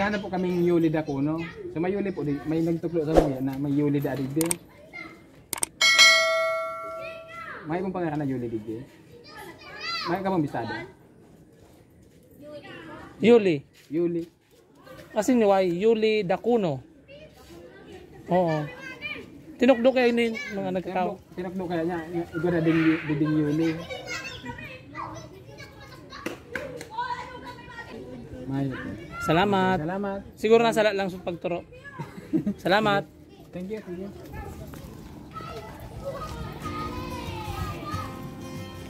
naghahanap po kaming Yuli Dacuno. So may Yuli po, may nagtuklo sa mga na may Yuli da Adigde. May kung pangalan na Yuli Digde. May ka bang bisado? Yuli. Yuli. Kasi ni Wai, Yuli Dacuno. Oo. Tinukdo kayo ni mga nagkakaw. Tinukdo kaya niya, igo na ding Yuli. May po. Salamat. Salamat. Siguro nasa lang sa pagturo. Salamat. Thank you, thank you.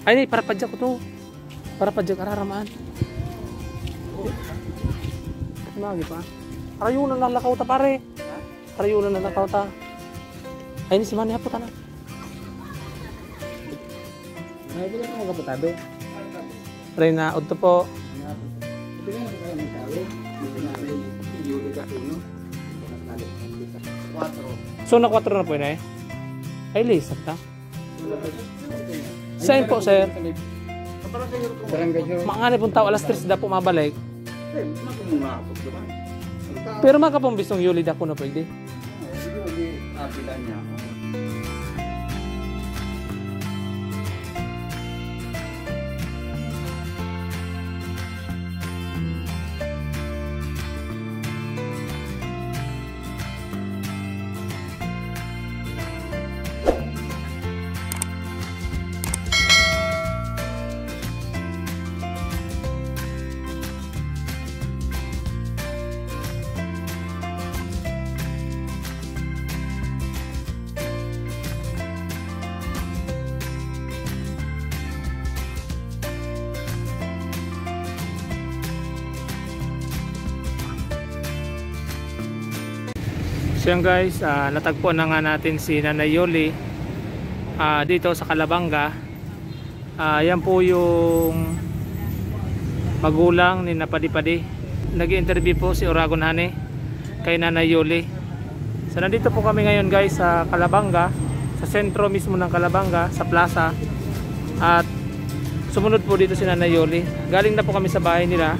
Ay, ni para padyak ko to. Para padyak araramaan. Magi pa. Arayunan na lakaw ta pare. Arayunan na lakaw ta. Ay, ni si Manny haputan na. May bilang mo kapatado. Pare na udto po. Bilang mo kayo magkawi. Yuli Dacuno. 4. So na 4 na po yun eh. Ay, lisap ta. Saan po, sir? Barangay Hero. Maangani pong tao, alas 3 na po mabalik. Pero makapong bisong Yuli Dacuno pwede. So yan guys, natagpuan na nga natin si Nanay Yuli dito sa Calabanga. Yan po yung magulang ni Napadipadi. Nag-interview po si Oragon Honey kay Nanay Yuli. So nandito po kami ngayon guys sa Calabanga, sa sentro mismo ng Calabanga, sa plaza. At sumunod po dito si Nanay Yuli. Galing na po kami sa bahay nila.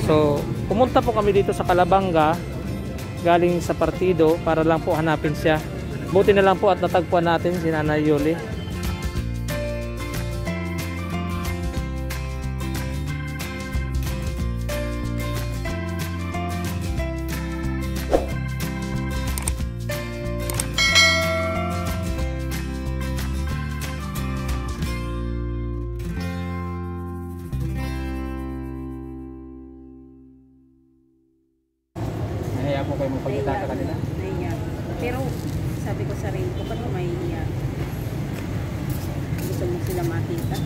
So pumunta po kami dito sa Calabanga galing sa partido para lang po hanapin siya. Buti na lang po at natagpuan natin si Nanay Yuli. Nahiya po kayo magpagkita sa kanila. Nahiya. Pero sabi ko sa sarili ko, ba't mahihiya? Gusto mo sila makita.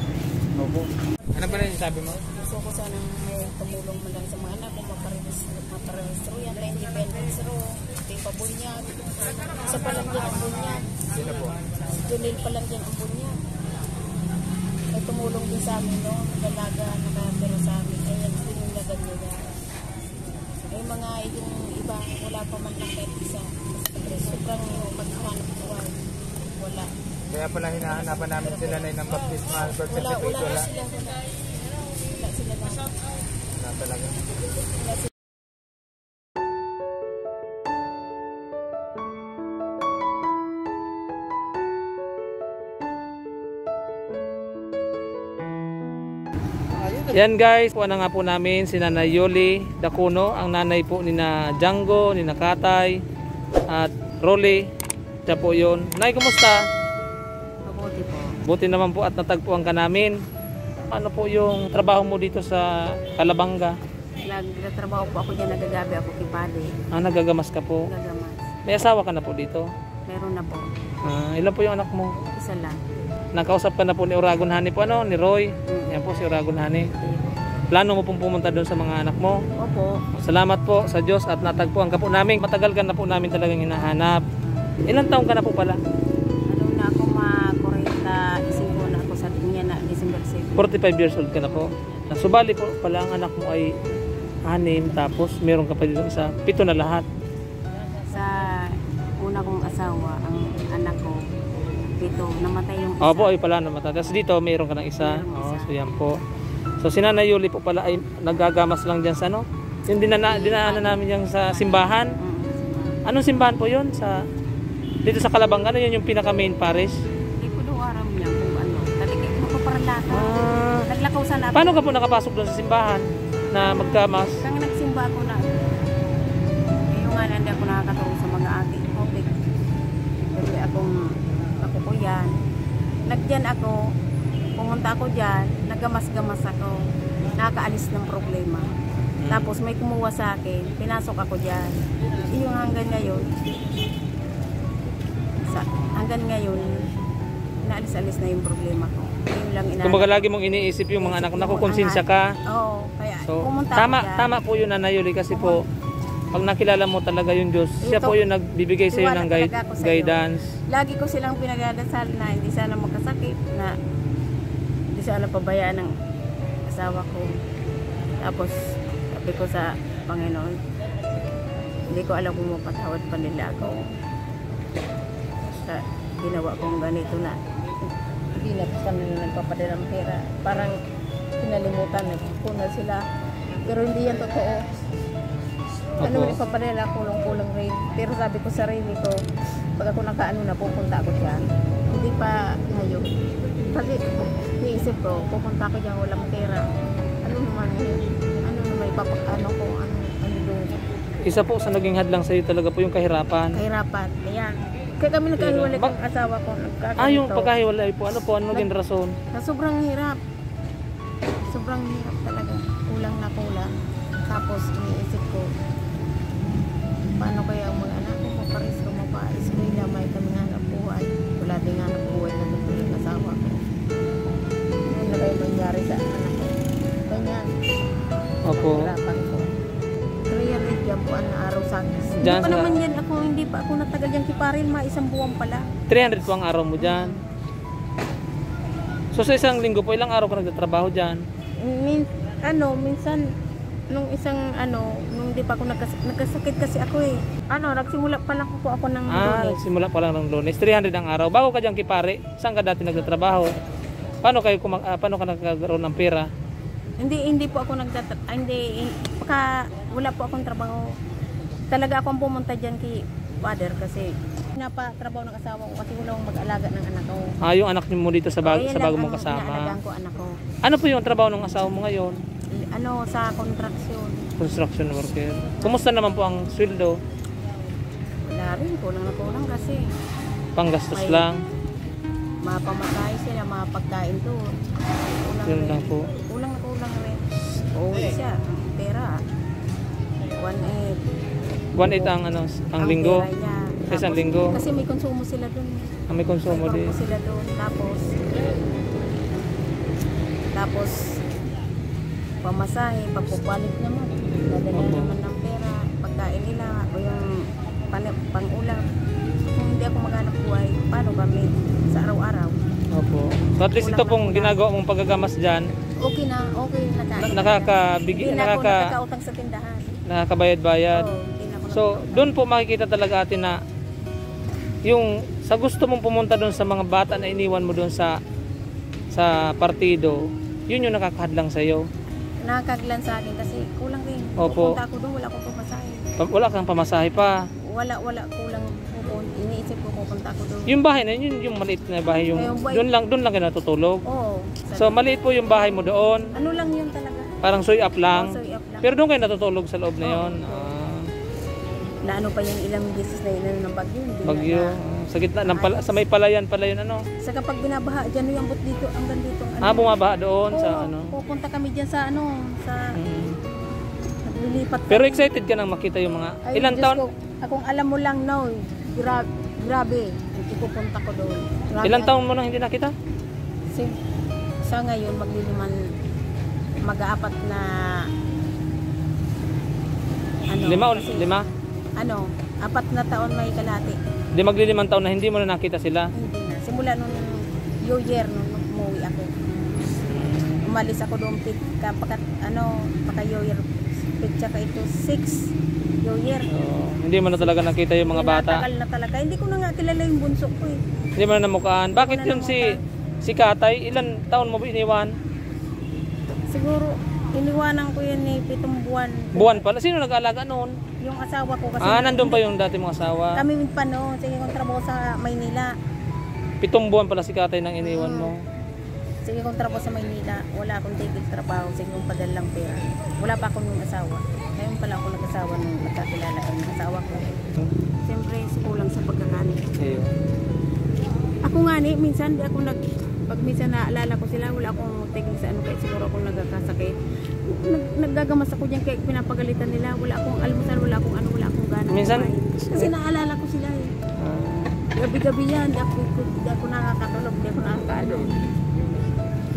Opo. Ano ba rin sabi mo? Gusto ko sanang may tumulong man lang sa mga anak kung maparehistro yan, na independence row, ito yung pabunyag. Isa pa lang din ang bunyag. Sino po? Si Julil pa lang din ang bunyag. Ay tumulong din sa amin, no? Dalaga, nakatira sa amin. Ayan, tinulagan nila. Ay mga yung iba, wala pa man lang kahit isa. Sobrang pagkahanap buhay. Wala. Kaya pala hinahanapan namin sila na ng baptismal birth Wala certificate. sila. Wala sila na. Wala talaga. Wala sila. Yan guys, puan na nga po namin si Nanay Yuli Dacuno, ang nanay po ni na Django, ni na Katay, at Rolly. Siya po yun. Nay, kumusta? Mabuti po. Buti naman po at natagpuan ka namin. Ano po yung trabaho mo dito sa Calabanga? Nagtatrabaho po ako dyan, nagagabi ako kipali. Nagagamas ka po. Nagamas. May asawa ka na po dito? Meron na po. Ilan po yung anak mo? Isa lang. Nakausap ka na po ni Oragon Honey po, ano? Ni Roy? Yan po si Oragon Honey. Plano mo pong pumunta doon sa mga anak mo? Opo. Salamat po sa Diyos at natagpuan ka po namin. Matagal ka na po namin talagang hinahanap. Ilang taong ka na po pala? Ano na ako ising ko na ako sa niya na December 7. 45 years old ka na po. Subali po pala ang anak mo ay 6, tapos meron ka pa dito isa. 7 na lahat. Sa una kong asawa, ang anak ko, 7, namatay yung isa. Opo, ay pala namatay. Tapos dito meron ka ng isa. Meron isa. So yan po. So si Nanay Yuli po pala ay naggagamas lang diyan sa ano? Yung dinaanan namin yung sa simbahan. Anong simbahan po 'yon sa dito sa Calabanga? Ano yun yung pinaka main parish? Hindi ko doon aram niya kung ano. Talaga ko paralata. Naglakaw sa namin. Paano ka po nakapasok doon sa simbahan na maggamas? Kaya nagsimba ako na. Yung nga hindi ako nakakatulong sa mga ate. Hopik. Kasi ako po yan. Nagdiyan ako. Pumunta ako dyan. Nagamas-gamas ako. Nakakaalis ng problema. Tapos may kumuha sa akin. Pinasok ako dyan. Yung hanggang ngayon, naalis-alis na yung problema ko. Yun lang Kumbaga lagi mong iniisip yung mga anak mo, nakukonsensya ka. Oo, kaya So, pumunta tama po yun, Nanay Yuli, kasi po pag nakilala mo talaga yung Diyos, siya po yung nagbibigay sa iyo ng guidance. Lagi ko silang pinagdadasal na hindi sana magkasakit, na hindi sana pabayaan ng asawa ko. Tapos sabi ko sa Panginoon, hindi ko alam kung mapatawad pa nila ako sa ginawa kong ganito na hindi na kanila nagpapadala ng pera. Parang pinalimutan, nagpuna sila. Pero hindi yan totoo. Ano rin papadala, kulang-kulang rin. Pero sabi ko sa sarili ko, pag ako nakaano na, pupunta ako dyan. Hindi pa ngayon. Kasi iisip ko, pupunta ako dyan, walang pera. Ano naman yun? Ano naman ipapakano ko? Ano doon? Isa po sa naging hadlang sa iyo talaga po yung kahirapan. Kahirapan. Ayan. Kaya kami nagkahiwalay ng asawa ko. Yung pagkahiwalay po, ano po? Ano naging rason? Na sobrang hirap. Sobrang hirap talaga. Kulang na kulang. Tapos iniisip ko, paano kaya ang mga anak ko maparis ko mapais ko ila may kaming hanap buhay. Wala din hanap buhay na dito yung asawa ko. Ano na kayo nangyari sa anak ko? Ganyan. Opo. Hirapan ko. 300 yan po ang araw sa akin. Hindi Diyan pa sa- naman yan ako, hindi pa ako natagal yan kiparil, isang buwan pala. 300 po ang araw mo dyan. So sa isang linggo po, ilang araw ka nagtatrabaho dyan? Minsan nung di pa ako nagkasakit kasi ako eh. Nagsimula pa lang po ako ng Lunes. Nagsimula pa lang ng Lunes. 300 ang araw. Bago ka dyan kipare, saan ka dati nagtatrabaho? Paano ka nagkakaroon ng pera? Hindi po ako wala po akong trabaho. Talaga akong pumunta dyan kay father kasi napatrabaho ng asawa ko kasi wala akong mag-alaga ng anak ko. Yung anak niyo mo dito sa bago mong kasama. Inaalagaan ko anak ko. Ano po yung trabaho ng asawa mo ngayon? Sa construction. Construction worker. Kumusta naman po ang sweldo? Wala rin, kulang kasi. Panggastos lang. Mapamatay sila, mapagkain doon. Yun lang po. Kulang rin. Uuwi siya, ang pera. 1.8. 1.8 ang linggo. Pera niya. Sa isang linggo. Kasi may konsumo sila doon. May konsumo din. Sila doon. Tapos pamasahe, pagpupalit naman. Dadala naman ng pera. Pagkain nila o yung pang-ulam. Kung hindi ako maghanap buhay, paano kami sa araw-araw? Opo. So at least ito pong ginagawa mong pagagamas dyan, Okay na kain. nakakabigay, Hindi na ako nakakautang sa tindahan. nakakabayad-bayad. Hindi na ako So doon po makikita talaga atin na yung sa gusto mong pumunta doon sa mga bata na iniwan mo doon sa partido, yun yung nakakahadlang sa iyo. nakakaglan sa akin kasi kulang rin. Opo. Pupunta ako doon, wala akong pamasahe. Wala kang pamasahe pa. Wala kulang. Iniisip ko pupunta ako doon. Yung bahay na yun, yung maliit na bahay, yung doon lang ka natutulog. Oo. So maliit po yung bahay mo doon. Ano lang yun talaga? Parang soy up lang. Soy up lang. Pero doon kayo natutulog sa loob na yun. Na ano pa yung ilang beses na yun ng bagyo. Hindi Bagyo. Sa gitna ng sa may palayan pala yun Sa kapag binabaha, dyan yung ambot dito, hanggang dito. Bumabaha doon sa Pupunta kami dyan sa naglilipat. Pero excited ka nang makita yung mga ilang Diyos taon? ko, akong alam mo lang grabe. Ipupunta ko doon. Grabe. Ilang taon mo nang hindi nakita? Sa ngayon, mag-aapat na Lima? 4 na taon may kalahati. Di maglilimang taon na hindi mo na nakita sila? Hindi na. Simula nung New Year, nung umuwi ako. Umalis ako doon pagka-New Year. Pitsa ka ito, 6 New Year. Hindi mo na talaga nakita yung mga bata? Natagal na talaga. Hindi ko na nga kilala yung bunso ko eh. Hindi mo na namukhaan. Bakit yun si Katay? Ilan taon mo iniwan? Siguro, iniwanan ko yan ni 7 buwan. Buwan pala. Sino nag-aalaga noon? Yung asawa ko kasi. Nandun pa yung dati mong asawa. Kami pa noon, sige kong trabaho sa Maynila. 7 buwan pala si Katay nang iniwan mo. Sige kong trabaho sa Maynila, wala akong tigil trabaho, sige kong padalang pera. Wala pa akong yung asawa. Ngayon pala ako nag-asawa nung nagkakilala ang asawa ko. Siyempre, kulang sa pagkakanin. Ayun. Ako nga ni, minsan di ako pag minsan naalala ko sila, wala akong tigil sa ano, kaya siguro akong nagkakasakit. Naggagamas ako dyan kaya pinapagalitan nila, wala akong almusal, wala akong ano, wala akong gana. Minsan? Kasi naalala ko sila eh. Gabi-gabi yan, di ako nakakatulog, di ako nakakaano.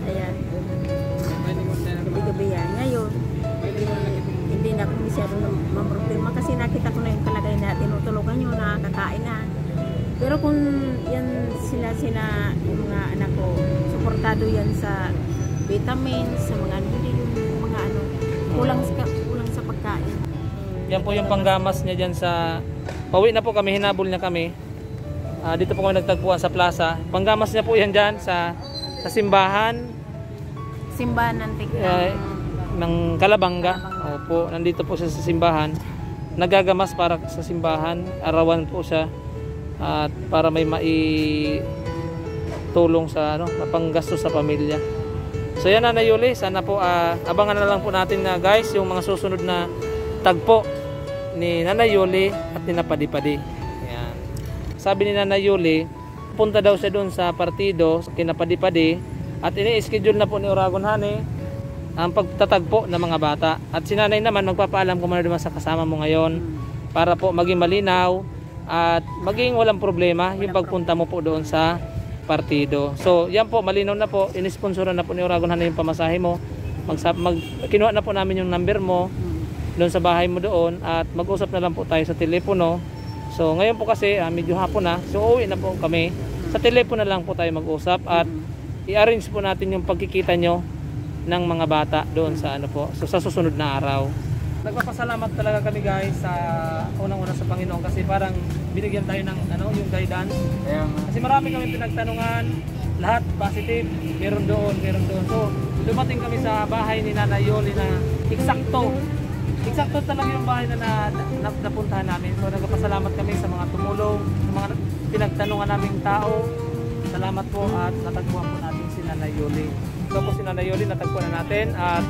Ayan. Gabi-gabi yan. Ngayon, hindi na ako masyadong mamroblema kasi nakita ko na yung kalagay na tinutulugan nyo, nakakakain na. Pero kung yan sila yung mga anak ko, suportado yan sa vitamins, sa mga hindi yung mga ano, kulang sa pagkain. Yan po yung panggamas niya dyan sa... Pauwi na po kami, hinabol niya kami. Dito po kami nagtagpuan sa plaza. Panggamas niya po yan dyan sa simbahan. Simbahan Ng Calabanga. Opo, nandito po siya sa simbahan. Nagagamas para sa simbahan. Arawan po siya. At para may maitulong sa na panggastos sa pamilya. So yan Nanay Yuli, sana po abangan na lang po natin na guys yung mga susunod na tagpo ni Nanay Yuli at ni Napadi-Padi. Yan. Sabi ni Nanay Yuli, punta daw siya doon sa partido kina Padi-Padi at ini-schedule na po ni Uragon Honey ang pagtatagpo ng mga bata. At si Nanay naman magpapaalam kung ano naman sa kasama mo ngayon para po maging malinaw at maging walang problema yung pagpunta mo po doon sa partido. So yan po, malinaw na po, inisponsoran na po ni Uragon Honey yung pamasahe mo. Kinuha na po namin yung number mo doon sa bahay mo doon at mag-usap na lang po tayo sa telepono. So ngayon po kasi medyo hapon na, so uwi na po kami. Sa telepono na lang po tayo mag-usap at i-arrange po natin yung pagkikita nyo ng mga bata doon sa so sa susunod na araw. Nagpapasalamat talaga kami guys sa unang-una sa Panginoon kasi parang binigyan tayo ng yung guidance. Kasi marami kami pinagtanungan, lahat positive, meron doon. So dumating kami sa bahay ni Nanay Yuli na eksakto talaga yung bahay na napuntahan namin. So nagpapasalamat kami sa mga tumulong, sa mga pinagtanungan naming tao. Salamat po at natagpuan po natin si Nanay Yuli. So po si Nanay Yuli natagpuan na natin at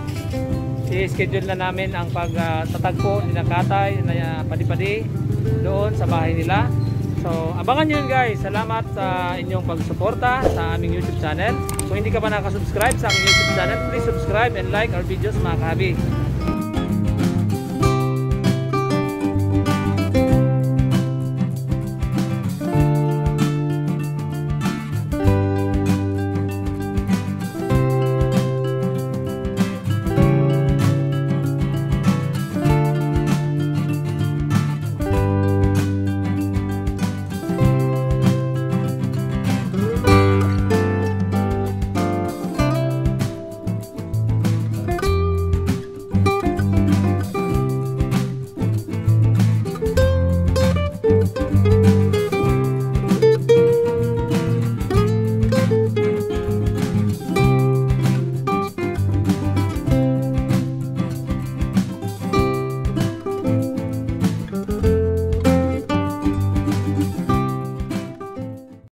i-schedule na namin ang pagtatagpo ni Katay na Padi-Padi doon sa bahay nila. So abangan nyo yun guys. Salamat sa inyong pagsuporta sa aming YouTube channel. Kung hindi ka pa nakasubscribe sa aming YouTube channel, please subscribe and like our videos mga kahabi.